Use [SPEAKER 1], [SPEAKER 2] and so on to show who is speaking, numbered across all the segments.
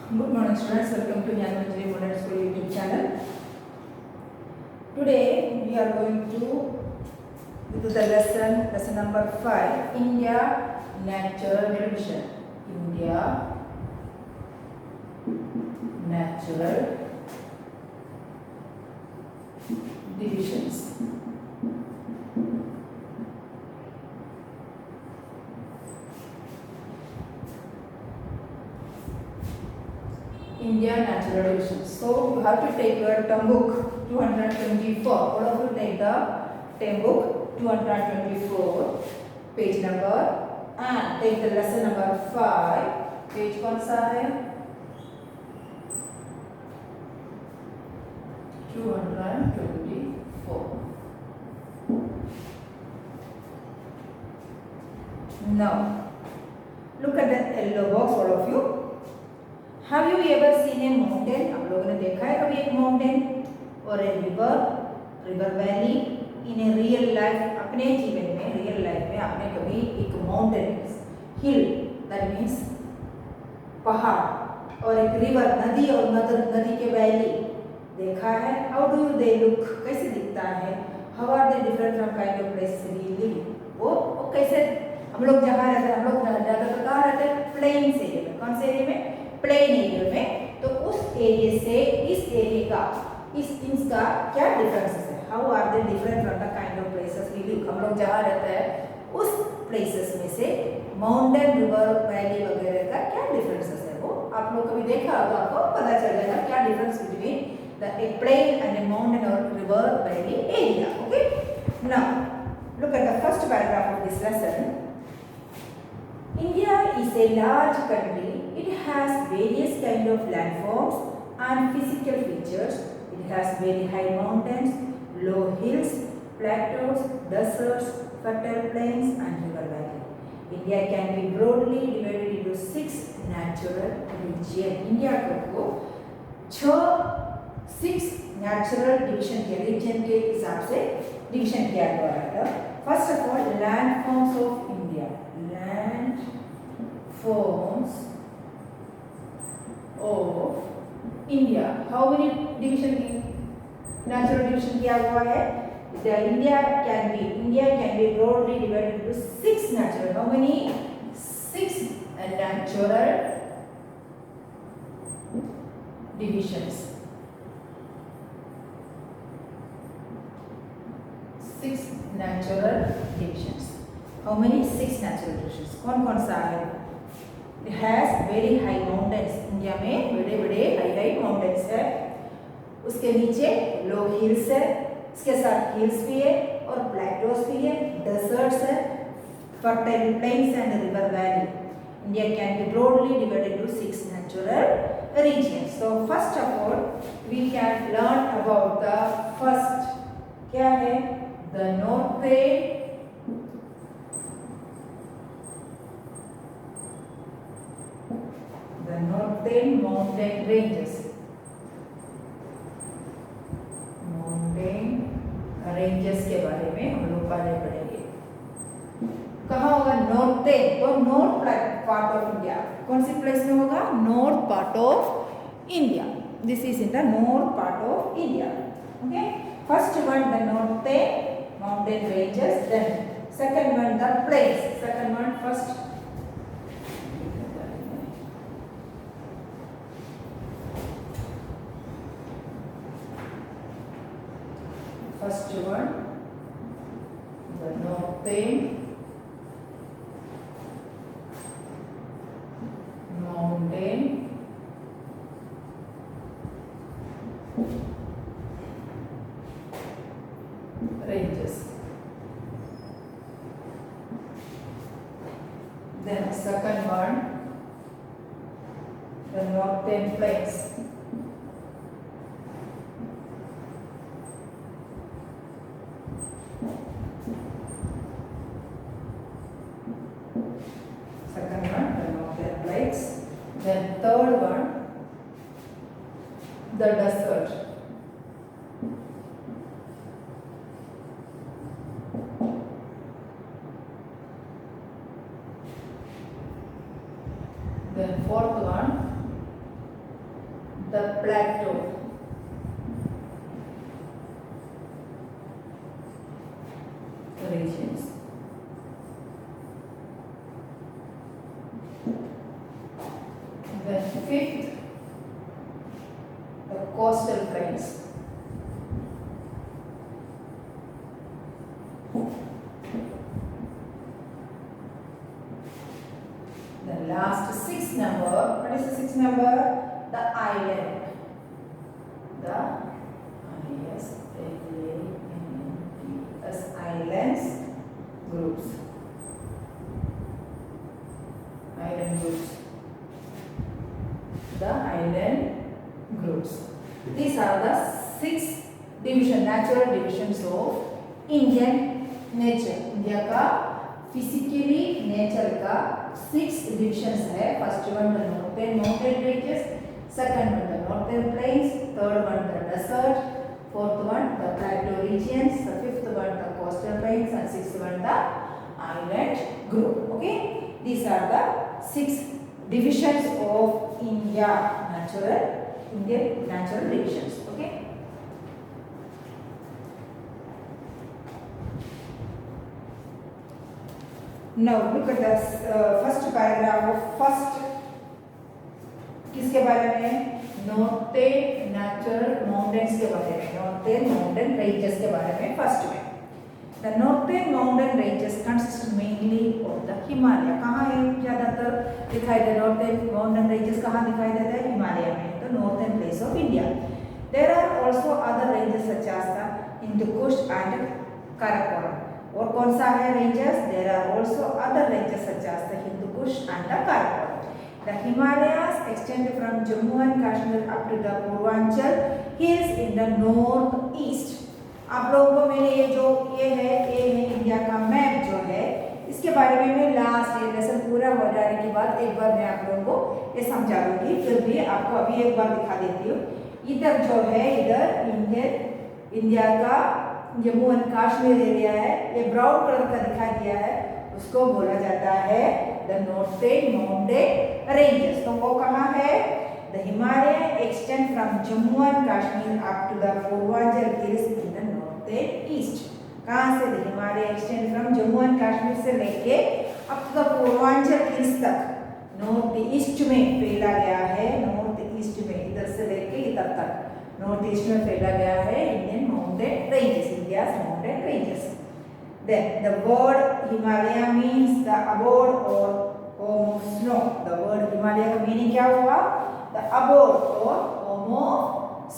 [SPEAKER 1] Good morning students, welcome to Jnanmanjari Modern School YouTube channel. Today we are going to the lesson number 5, India Natural Division. India Natural Divisions. India Natural Divisions. So you have to take your term book 224. All of you take the term book 224, page number, and take the lesson number 5. Page कौन सा है? 224. Now look at the yellow box, all of you. Have you ever seen a mountain? आप लोगों ने देखा है कभी एक माउंटेन और a river valley in a real life? अपने जीवन में रियल लाइफ में आपने कभी एक माउंटेन हिल दैट मीन्स पहाड़ और एक रिवर नदी और नदी के वैली देखा है? How do you they look? कैसे दिखता है? How are they different from kind of place we live? वो कैसे? हम लोग जहाँ रहते हैं, हम लोग ज़्यादातर कहाँ रहते हैं? प्लेन्स एरिया में. कौन से एरिया में? प्लेन एरिया में. तो उस एरिया से इस एरिया का इसका क्या डिफरेंसेस है? How are they different from the kind of places we live? हम लोग जहाँ रहते हैं उस प्लेसेस में से माउंटेन रिवर वैली वगैरह का क्या डिफरेंसेस है? वो आप लोग कभी देखा तो आपको पता चल जाएगा क्या difference between the a plain and a mountain और river valley area. Okay, now look at the first paragraph of this lesson. India is a large country. It has various kind of landforms and physical features. It has very high mountains, low hills, plateaus, deserts, fertile plains and river valley. India can be broadly divided into 6 natural regions. India को 6 natural division के region के हिसाब से division किया गया है. First of all, landforms of India. Landforms of India. How many division natural division किया हुआ है? India can be broadly divided into 6 natural. How many? 6 natural divisions. 6 natural divisions. How many? 6 natural divisions. कौन सा है? It has very high mountains. India में बड़े बड़े high mountains है. उसके नीचे लो हिल्स है, इसके साथ हिल्स भी है और प्लेटोस भी है, डेजर्ट्स है, fertile plains and river valley. India can be broadly divided into 6 natural regions. So first of all, we can learn about the first. क्या है? The northern mountain ranges. Mountain ranges के बारे में हम लोग पढ़ेंगे. कहाँ होगा? नॉर्थर्न. तो नॉर्थ पार्ट ऑफ इंडिया. कौन सी प्लेस में होगा? North part of India. This is in the north part of India. Okay, first one the northern mountain ranges. Then second one the plains. Second one first. First one, the northern mountain ranges. Then second one, the northern plains. Second one, the northern plains. Then third one, the desert. Then fourth one, plateau. Regions. Then fifth, the coastal plains. The last sixth number, what is the sixth number? The island. The islands groups. Island groups. The island groups. These are the six natural divisions of Indian nature. India का physically nature का 6 divisions है. First one the northern mountain ranges, second one the northern plains, third one the desert, fourth one the plateau regions, the fifth one the coastal plains, and sixth one the island group. Okay, these are the 6 divisions of Indian natural divisions. Okay. Now look at the first paragraph of first. किसके बारे में? Northern natural mountains के बारे में, northern mountain ranges के बारे में first में. The northern mountain ranges consist mainly of the Himalaya. कहाँ है ज़्यादातर दिखाई दे? नॉर्थर्न माउंटेन रेंजेस कहाँ दिखाई देते हैं? हिमालय में. तो northern place of India. There are also other ranges such as the Hindu Kush and Karakoram. और कौन सा है ranges? There are also other ranges such as the Hindu Kush and the Karakoram. The Himalayas extend from Jammu and Kashmir up to the Purvanchal hills in the northeast. आप लोगों को मैंने ये है इंडिया का मैप जो है, इसके बारे में मैं लास्ट ये लेसन पूरा हो जाने के बाद एक बार मैं आप लोगों को ये समझा दूंगी. फिर भी आपको अभी एक बार दिखा देती हूँ. इधर जो है, इधर इंडिया का जम्मू एंड कश्मीर एरिया है, ये ब्राउन कलर का दिखाई दिया है, उसको बोला जाता है द नॉर्थर्न माउंटेन रेंजेस. तो वो कहाँ है? The Himalaya extend from Jammu and Kashmir up to the Purvanchal hills in the northeast. कहाँ से? The Himalaya extend from Jammu and Kashmir से लेके up to the Purvanchal hills तक north east में फैला गया है. नॉर्थ ईस्ट में इधर से लेके इधर तक नॉर्थ ईस्ट में फैला गया है Indian mountain ranges, India's mountain ranges. Then the word Himalaya means the abode or home of snow. The word Himalaya का मीनिंग क्या हुआ? The abode or home of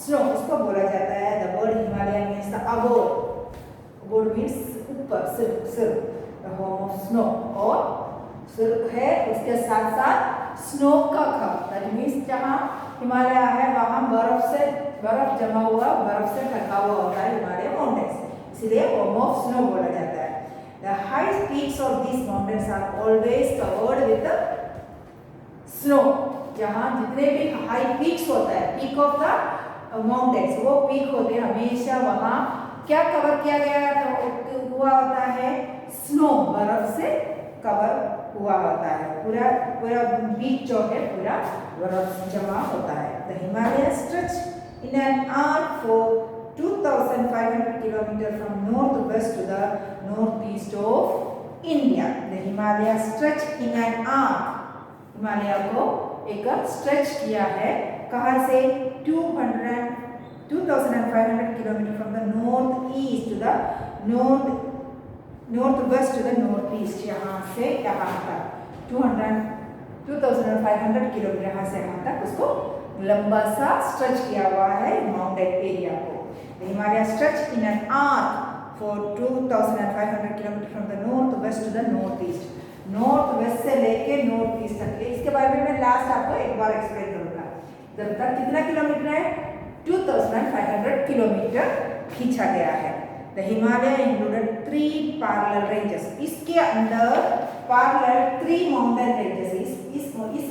[SPEAKER 1] snow. इसको बोला जाता है. The word Himalaya means the abode. Abode means ऊपर, सिर. The home of snow और सिर है उसके साथ साथ स्नो का घर. That means जहाँ हिमालय है वहाँ बर्फ जमा हुआ, बर्फ से ढका हुआ होता है हिमालय माउंटेन्स, इसलिए होम ऑफ स्नो बोला जाता है. The highest peaks of these mountains are always covered with the snow. जहाँ जितने भी हाई पीक्स होता है, पीक ऑफ द माउंटेन्स, वो पीक होते हैं हमेशा वहाँ क्या कवर किया गया हुआ होता है? स्नो, बर्फ से कवर हुआ होता है. पूरा बीच जो है पूरा बर्फ जमा होता है. The Himalayas stretch in an arc for 2,500 kilometers from northwest to the northeast of India. The Himalayas stretch in an arc. Himalaya को एक स्ट्रेच किया है. कहाँ से? 2,500 kilometers from the northeast to the northwest to the northeast. यहाँ से यहाँ तक 2,500 किलोमीटर यहाँ से यहाँ तक उसको लंबा सा स्ट्रेच किया हुआ है माउंटेन एरिया को. The Himalaya stretch in an arc for 2,500 kilometers from the northwest to the northeast. North west से लेके नॉर्थ ईस्ट तक. इसके बारे में मैं लास्ट आपको एक बार एक्सप्लेन करूंगा. जब तक कितना किलोमीटर है? 2,500 किलोमीटर खींचा गया है. The Himalaya included 3 parallel ranges. इसके अंदर parallel 3 mountain ranges. इस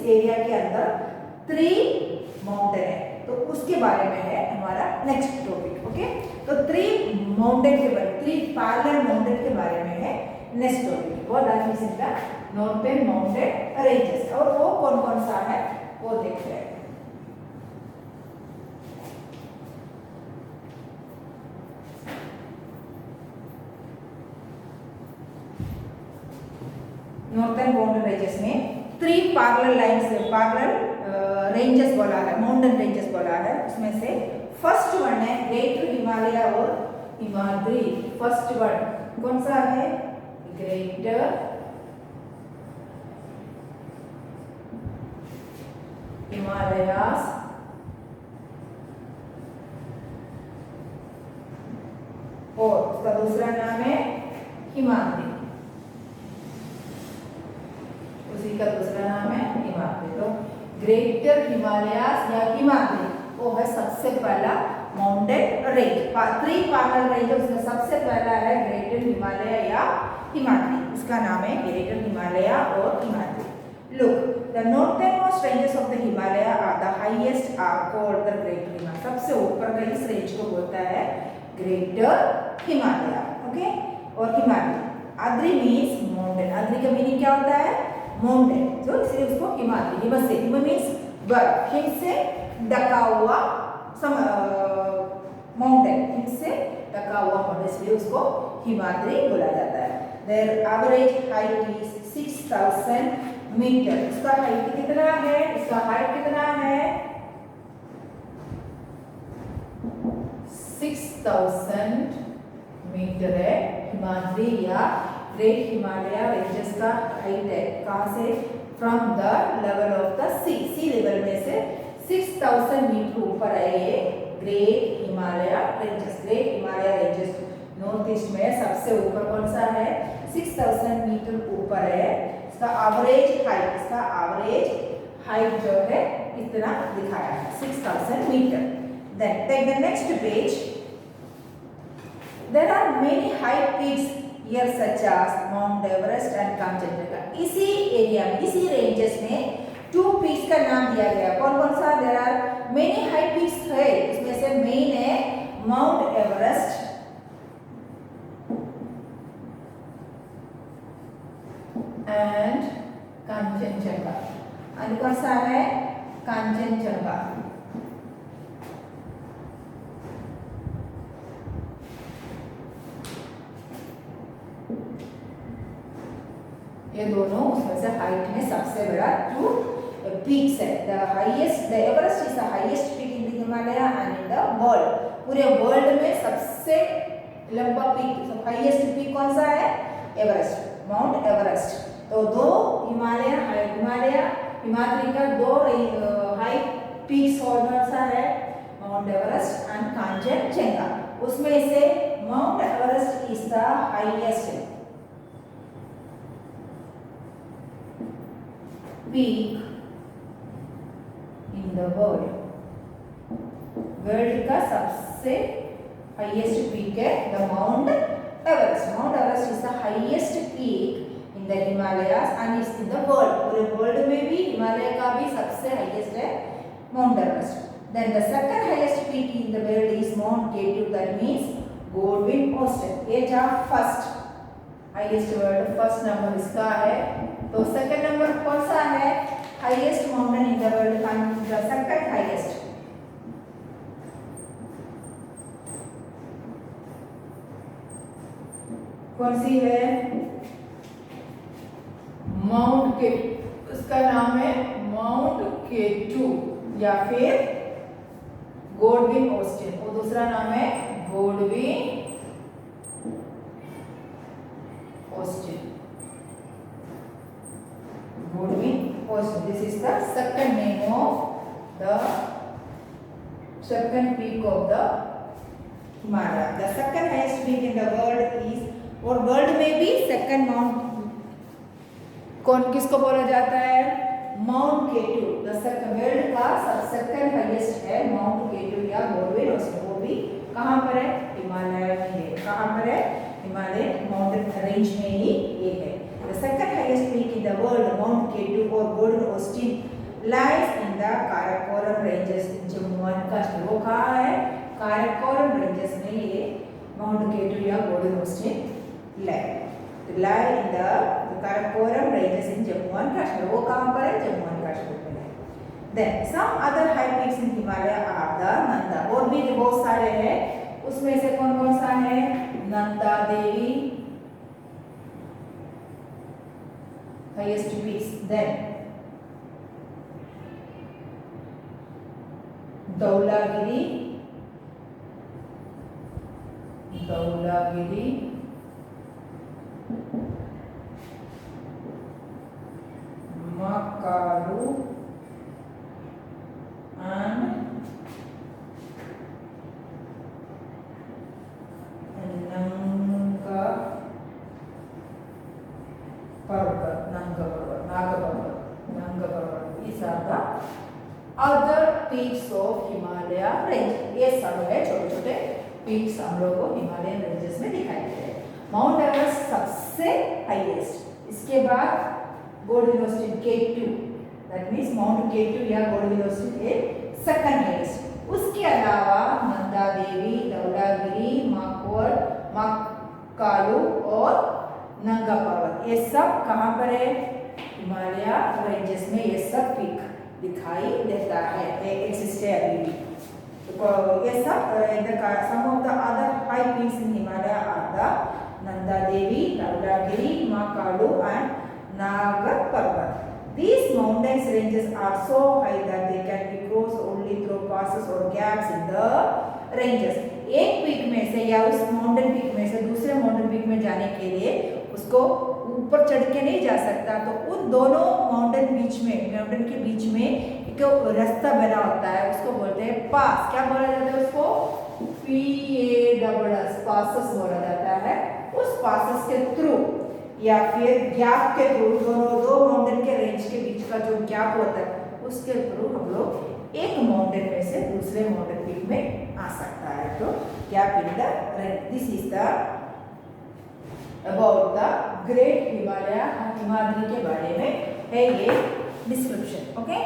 [SPEAKER 1] एरिया के अंदर 3 माउंटेन है. तो उसके बारे में है हमारा नेक्स्ट टॉपिक. ओके, तो 3 माउंटेन के बारे में, 3 पैरेलल माउंटेन के बारे में है नेक्स्ट टॉपिक. वो that is in the northern mountain ranges. और वो कौन कौन सा है वो देखते हैं. नॉर्थर्न माउंटेन रेंजेस में 3 पैरेलल लाइंस रेंजेस बोला है, माउंटेन रेंजेस बोला है। उसमें से फर्स्ट वन है ग्रेटर हिमालय और हिमाद्री। फर्स्ट वन कौन सा है? ग्रेटर हिमालयास और उसका दूसरा नाम है हिमाद्री। उसी का दूसरा नाम है हिमाद्री। तो ग्रेटर हिमालयास या हिमाद्री वो है सबसे पहला माउंटेन रेंज। 3 पैरेलल रेंज उसमें सबसे पहला है ग्रेटर हिमालय या हिमाद्री। उसका नाम है ग्रेटर हिमालय और Himadri. Look, the northernmost ranges of the Himalaya are the highest are called the Greater Himalaya. सबसे ऊपर का इस रेंज को बोलता है ग्रेटर हिमालय। ओके, और Himadri ADRI means mountain. ADRI का मीनिंग क्या होता है? माउंटेन। तो इसलिए उसको हिमाद्री। हिम से, हिम मीन्स बर्फ, हिम से ढका हुआ माउंटेन, हिम से ढका हुआ माउंटेन, इसलिए उसको हिमाद्री बोला जाता है। Their average height is 6000 metre. इसका हाइट कितना है? इसका हाइट कितना है? 6000 मीटर है हिमाद्री या ग्रेट हिमालय रेंजेस का हाइट है। कहाँ से? From the level of the sea level में से 6000 मीटर ऊपर है ये great Himalaya ranges. Great Himalaya ranges north east में सबसे ऊपर कौन सा है? 6000 मीटर ऊपर है। इसका एवरेज हाइट जो है इतना दिखाया है, 6000 metre. Then take the next page. There are many high peaks here such as Mount Everest and Kanchenjunga. इसी एरिया में, इसी रेंजेस में 2 पीक्स का नाम दिया गया। कौन कौन सा? There are many high peaks है। इसमें से मेन है माउंट एवरेस्ट एंड कांचनजंगा। और कौन सा है? कांचनजंगा। ये दोनों उसमें से हाइट में सबसे बड़ा 2 पीक्स है। The Everest is the highest peak in the Himalaya and in the world. पूरे वर्ल्ड में सबसे लंबा पीक, हाईएस्ट पीक कौन सा है? Everest, Mount Everest. तो दो हिमाद्री का 2 हाई पीक्स कौन सा है? Mount Everest and Kanchenjunga. उसमें से Mount Everest is the highest peak in the world. World का सबसे हाईएस्ट पीक है the Mount Everest. Mount Everest is the highest peak in the Himalayas and is in the world. पूरे world में भी हिमालय का भी सबसे हाईएस्ट है Mount Everest. Then the second highest peak in the world is Mount K two, that means Godwin Austen. ये जहाँ first highest world first number इसका है। तो सेकंड नंबर कौन सा है? Highest mountain in the world, the second highest कौन सी है? माउंट के, उसका नाम है माउंट केटू या फिर गोल्डविन ऑस्टिन। और दूसरा नाम है Gold Wing Austin. Goldwyn Austin. This is the second name of the second peak of the Himalaya. The second highest peak in the world is, और वर्ल्ड में भी सेकंड माउंट कौन किसको बोला जाता है? माउंट केटू। द वर्ल्ड का सेकंड हाईएस्ट है माउंट केटू या गोल्डविन ऑस्टिन। वो भी कहाँ पर है? हिमालय में है। कहाँ पर है? हिमालय माउंटेन रेंज में ही ये है। The second highest peak in the world, Mount Ketu or Golden Austin, lies in the Karakoram ranges in Jammu and Kashmir. वो कहाँ है? काराकोरम रेंजेस में ये माउंट केटू या golden Austin lie in the Karakoram ranges in Jammu and Kashmir. वो कहाँ पर है? जम्मू एंड कश्मीर में है। Then some other high peaks in Himalaya are the Nanda. और भी बहुत सारे हैं, उसमें से कौन कौन सा है? Nanda Devi, highest peaks. Then Dhaulagiri, Makalu, and Nanga Parvat. These are the other peaks of Himalaya range. ये सब है छोटे छोटे peaks हम लोग को हिमालयन रेंजेस में दिखाई दे रहे हैं. माउंट एवरेस्ट सबसे हाईएस्ट, इसके बाद gold velocity K2, that means mount K2 या गोल्ड वेलोसिटी है सेकंड हाईएस्ट. उसके अलावा नंदा देवी, धौलागिरी, मकालू और नंगा पर्वत, ये सब कहाँ पर है? हिमालय रेंजेस में ये सब पीक दिखाई देता है, एक्सिस्ट है अभी भी. तो ये सब some of the other high peaks in Himalaya are the Nanda Devi, Dhaulagiri, Makalu and Nanga Parbat. These mountains ranges are so high that they can be crossed only through passes or gaps in the ranges. एक पीक में से या उस माउंटेन पीक में से दूसरे mountain peak में जाने के लिए उसको ऊपर चढ़ के नहीं जा सकता, तो उन दोनों माउंटेन के बीच में एक रास्ता बना होता है, उसको बोलते हैं पास. क्या बोला जाता है उसको? PASS, पासेस बोला जाता है. उस पासेस के थ्रू या फिर गैप के थ्रू, दोनों दो माउंटेन के रेंज के बीच का जो गैप होता है उसके थ्रू हम लोग एक माउंटेन में से दूसरे माउंटेन पीक में आ सकता है. तो gap in the range, this is the about the great Himalaya, Himadri के बारे में है ये डिस्क्रिप्शन. ओके,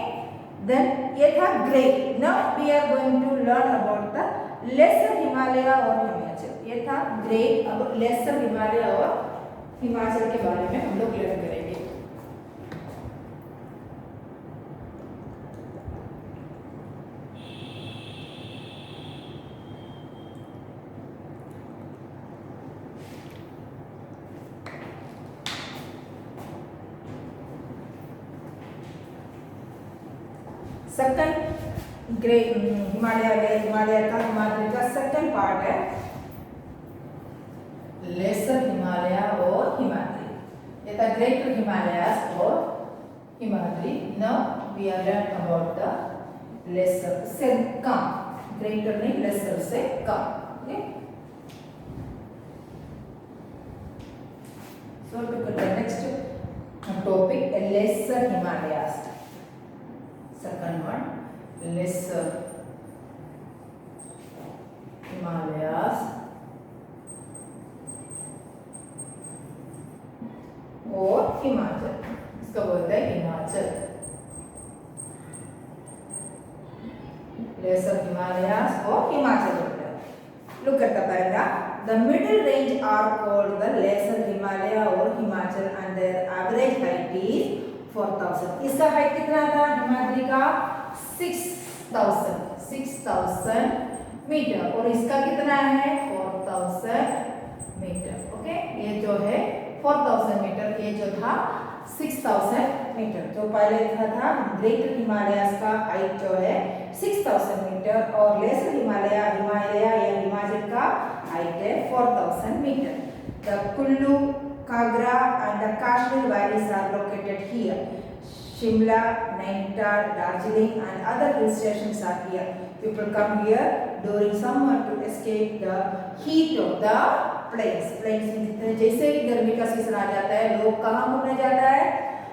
[SPEAKER 1] देन ये था great. Now we are going to learn about the lesser Himalaya और हिमाचल. ये था ग्रेट, अब लेसर हिमालय और हिमाचल के बारे में हम लोग लर्न करेंगे. सेकंड ग्रेट हिमालय का सेकंड पार्ट है लेसर हिमालय और हिमाद्री. ये था ग्रेटर हिमालयस और Himadri. Now we are learn about the lesser से कम, ग्रेटर नहीं लेसर से कम. Okay, so to the next topic lesser Himalayas. Second one, lesser Himalayas और हिमाचल. इसका बोलते हैं हिमाचल. लेसर हिमालयास और हिमाचल बोलते हैं. Look at the paragraph. The middle range are called the lesser Himalaya और Himachal and their average height is 4000. इसका हाइट कितना था हिमाद्री का? 6000 मीटर, और इसका कितना है? 4000 मीटर. ओके, ये जो है 4000 मीटर, ये जो था 6000 मीटर. जो पहले था ग्रेटर हिमालयस का हाइट जो है 6000 मीटर और लेसर हिमालय या हिमाचल का हाइट है 4000 metre. The Kullu, Kagra and the Kashmir valleys are located here. Shimla, Nainital, Darjeeling and other hill stations are here. People come here during summer to escape the heat of the plains. Plains में जैसे ही गर्मी का season आ जाता है, लोग कहाँ घूमने जाता है?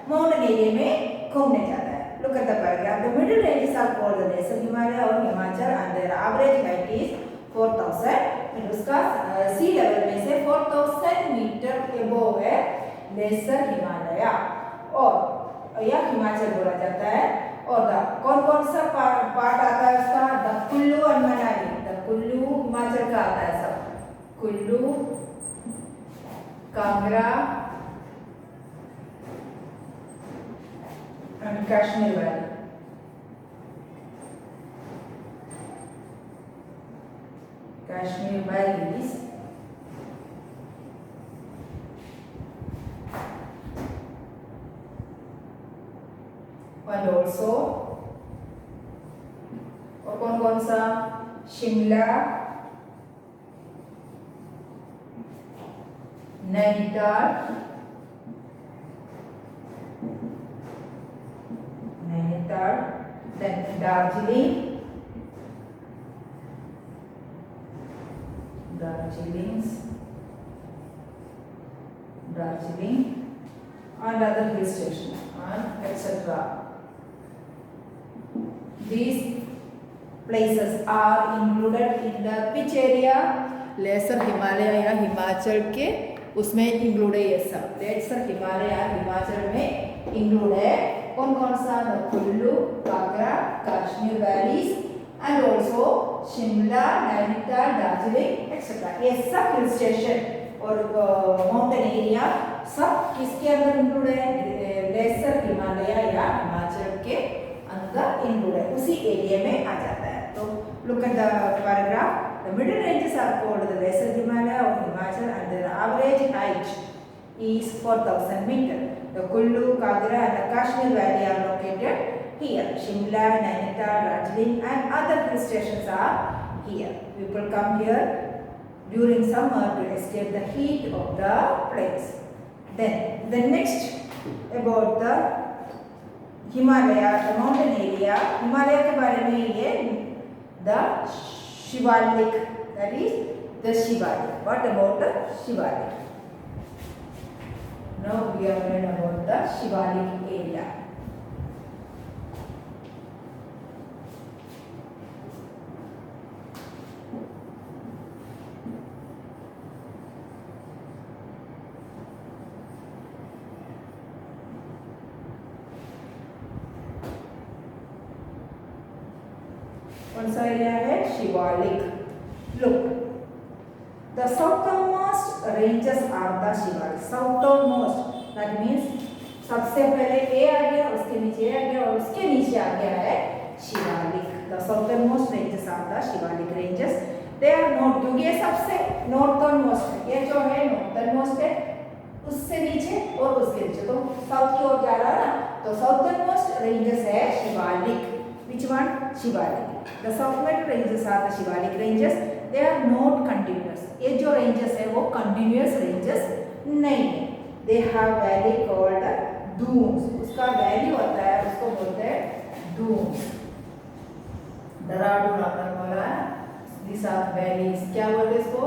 [SPEAKER 1] माउंटेन एरिया में घूमने जाता है. Look at the paragraph. The middle ranges are called the lesser Himalaya or Himachal and their average height is 4000. उसका सी लेवल में से 4000 मीटर एबोव है लेसर हिमालय और या हिमाचल बोला जाता है. और कौन कौन सा पार्ट आता है उसका? The Kullu and Manali. The Kullu Himachal का आता है सब. Kullu, Kangra and Kashmir valley. Kashmir valleys and also, और कौन कौन सा, Shimla, Nainital, then Darjeeling, and other hill stations and etc. These places are included in the which area? Lesser Himalaya या हिमाचल के उसमें इंक्लूड है ये सब। लेसर हिमालय या हिमाचल में इंक्लूड है कौन कौन सा, Kullu, Kangra, Kashmir valleys and also Shimla, Nainital, Darjeeling etcetera. ये सब हिल स्टेशन और माउंटेन एरिया सब किसके अंदर इंक्लूड है? लेसर हिमालय या हिमाचल के अंदर इंक्लूड है, उसी एरिया में आ जाता है। तो look at the paragraph. The middle ranges are called the Lesser Himalaya of Himachal and their average height is 4,000 meters. The Kullu, Kagra and the Kashmir Valley are located here. Shimla, Nainital, Darjeeling and other hill stations are here. People come here during summer to escape the heat of the place. Then the next about the Himalaya, the mountain area. Himalaya के बारे में ये the Shivalik, that is the Shivalik. What about the Shivalik? Now we are learning about the Shivalik area. कौन सा area है? Shivalik. Look, the southernmost ranges are the Shivalik. Southernmost, that means सबसे पहले ए आ गया, उसके नीचे ए आ गया और उसके नीचे आ गया है Shivalik. The southernmost ranges are the Shivalik ranges. They are not, क्योंकि ये सबसे northernmost है, ये जो है northernmost है, उससे नीचे और उसके नीचे, तो साउथ की ओर जा रहा है ना, तो southernmost ranges है Shivalik. Which one? Shivalik. The southern ranges are the Shivalik ranges. They are not continuous. ये जो ranges है वो continuous ranges नहीं है। They have valley called dunes. उसका valley होता है, उसको बोलते हैं dunes. देहरादून आपने बोला है, these are valleys. क्या बोलते हैं इसको?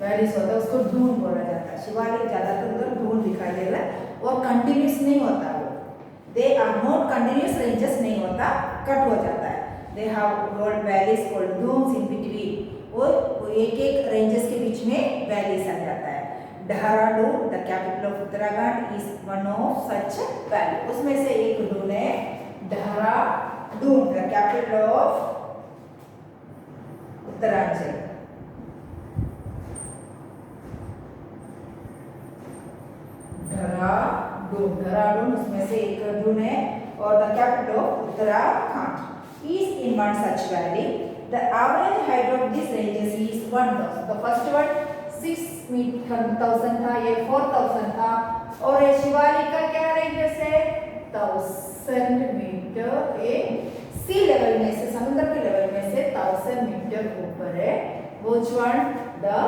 [SPEAKER 1] valleys होता है, उसको dune बोला जाता है। शिवालिक ज्यादातर उधर dune दिखाई दे रहा है और continuous नहीं होता वो। They are not continuous ranges नहीं होता, कट हो जाता है। They have called valleys called dunes in between. और एक एक रेंजेस के बीच में वैलीज आ जाता है। Dehradun, the capital of Uttarakhand, is one of such valley. उसमें से एक डून है Dehradun, the capital of Uttaranchal. Dehradun उसमें से एक डून है और the capital of Uttarakhand is in one such valley. The average height of these ranges is 1,000. The first one 6,000 था, ये 4,000 था, और ये शिवालिक का क्या रेंजेस है? 1,000 मीटर। ये सी लेवल में से, समुद्र के लेवल में से 1,000 मीटर ऊपर है। Which one? The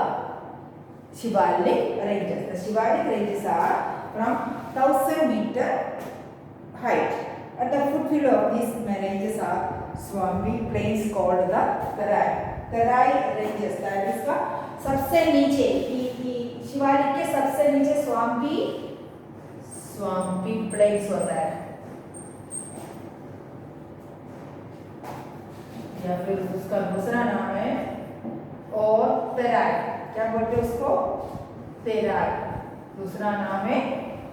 [SPEAKER 1] Shivalik ranges. The Shivalik ranges are from 1,000 meter height. At the foothill of these ranges are swampy plains called the Tarai. Tarai ranges, that is का सबसे नीचे, शिवालिक के सबसे नीचे स्वाम्पी प्लेन्स होता है, या फिर उसका दूसरा नाम है और तेराई। क्या बोलते हैं उसको? तेराई। दूसरा नाम है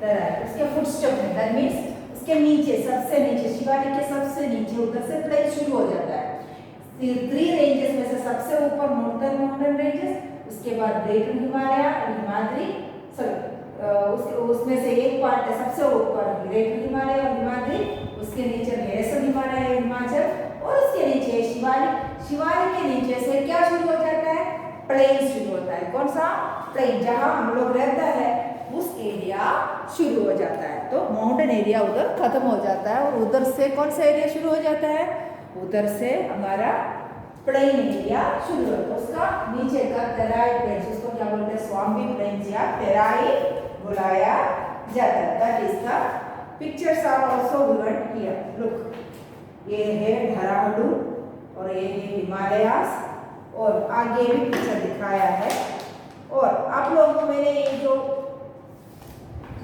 [SPEAKER 1] तेराई। उसके फुटस्टेप में, दैट मीन्स उसके नीचे, सबसे नीचे, शिवालिक के सबसे नीचे उधर से प्लेन शुरू हो जाता है। 3 रेंजेस में से सबसे ऊपर नॉर्थर्न माउंटेन रेंजेस, उसके बाद ग्रेटर हिमालय, हिमाद्री, उसमें से एक पार्ट है सबसे ऊपर ग्रेटर हिमालय और हिमाद्री, उसके नीचे लेसर हिमालय हिमाचल, और उसके नीचे शिवालिक। शिवालिक के नीचे से क्या शुरू हो जाता है? प्लेन शुरू होता है। कौन सा? प्लेन, जहाँ हम लोग रहता है उस एरिया शुरू हो जाता है। तो माउंटेन एरिया उधर खत्म हो जाता है और उधर से कौन सा एरिया शुरू हो जाता है? उधर से हमारा प्लेन एरिया शुरू होता है। उसका नीचे का तेराई प्लेन्स, उसको क्या बोलते हैं? स्वाम्बी प्लेन्स या तेराई बुलाया जाता है। That is the pictures are also given here. Look, ये है धराहडू और ये है हिमालयास और आगे भी पिक्चर दिखाया है। और आप लोगों को मैंने ये जो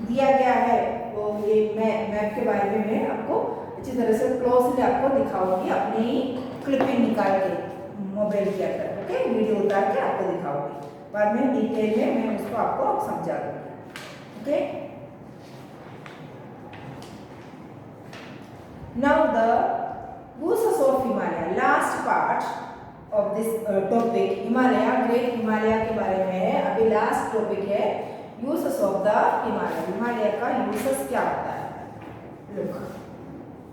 [SPEAKER 1] दिया गया है वो ये मैप के बारे में मैं आपको अच्छी तरह से क्लोजली आपको दिखाऊंगी, अपनी क्लिपिंग निकाल के मोबाइल के अंदर, ओके, वीडियो उतार के आपको दिखाऊंगी। बाद में डिटेल में मैं उसको आपको समझा दूंगी, okay. Now the uses of Himalaya, last part of this topic, Himalaya, great Himalaya के बारे में है। अभी लास्ट टॉपिक है uses of the Himalaya. Himalaya का uses क्या होता है? Look,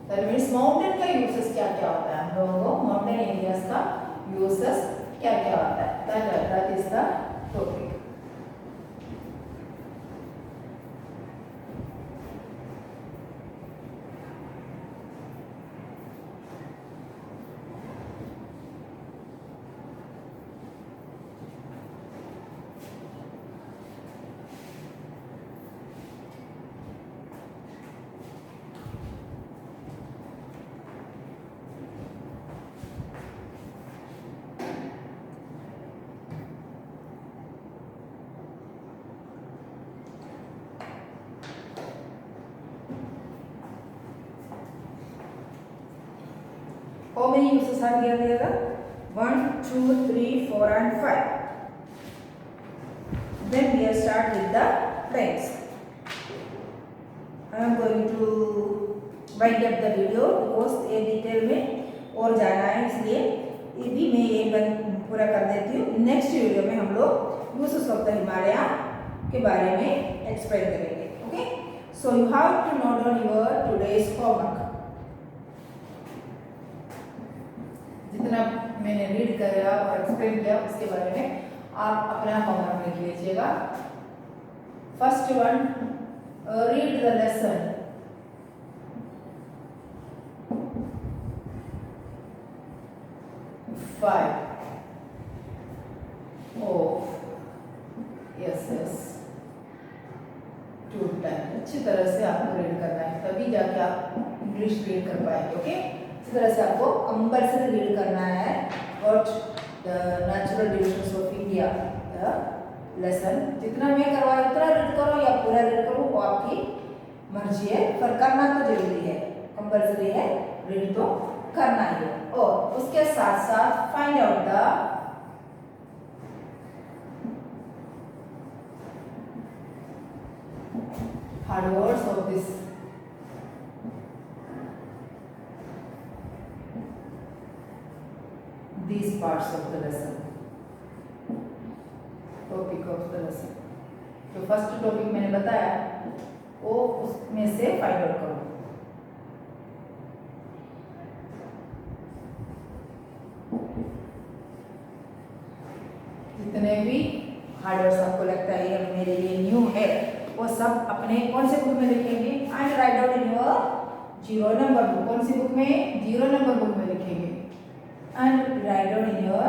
[SPEAKER 1] that means माउंटेन का uses क्या क्या होता है? हम लोगों को माउंटेन एरियाज का uses क्या क्या होता है? That is the topic. How many uses are here? 1, 2, 3, 4 and 5. Then we start with the plains. I am going to wind up the video because ये डिटेल में और जाना है, इसलिए ये भी मैं ये पूरा कर देती हूँ। नेक्स्ट वीडियो में हम लोग यूसेस ऑफ द हिमालय के बारे में एक्सप्लेन करेंगे, okay. So you have to note on your today's homework. जितना मैंने रीड किया और एक्सप्लेन किया उसके बारे में आप अपना होमवर्क लिख लीजिएगा। First one, read the lesson. अच्छी तरह से आपको रीड करना है, तभी जाके आप इंग्लिश रीड कर पाएंगे, ओके। इस तरह से आपको कंपल्सरी रीड करना है। What the natural divisions of India lesson. जितना मैं करवाया उतना रीड करो या पूरा रीड करो, वो आपकी मर्जी है, पर करना तो जरूरी है, कंपल्सरी है, रीड तो करना ही है। और उसके साथ साथ find out the hard words of this these parts of the lesson, topic of the lesson। जो फर्स्ट टॉपिक मैंने बताया वो उसमें से फाइंड आउट करो। जितने भी हार्ड वर्ड्स आपको लगता है ये मेरे लिए न्यू है, वो सब अपने कौन से बुक में लिखेंगे? And write down in your 0 number book. कौन सी बुक में? 0 नंबर बुक में लिखेंगे। And write down in your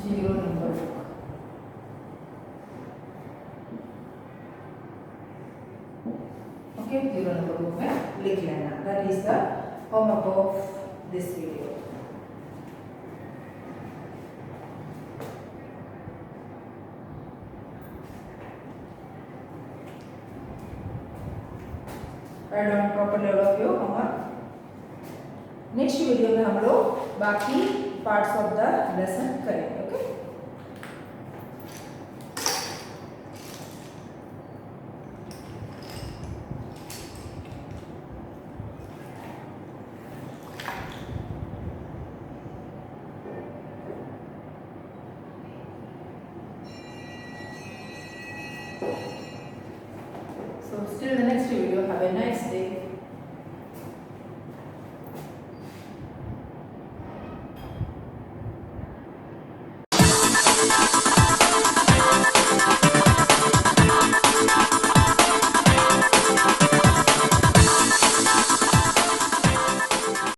[SPEAKER 1] 0 number book. Okay, 0 number book में लिख लेना। That is the homework of this video. Write down proper level of your homework. Next video में हम लोग बाकी पार्ट्स ऑफ द लेसन करेंगे, okay. So, still the next video. Have a nice day.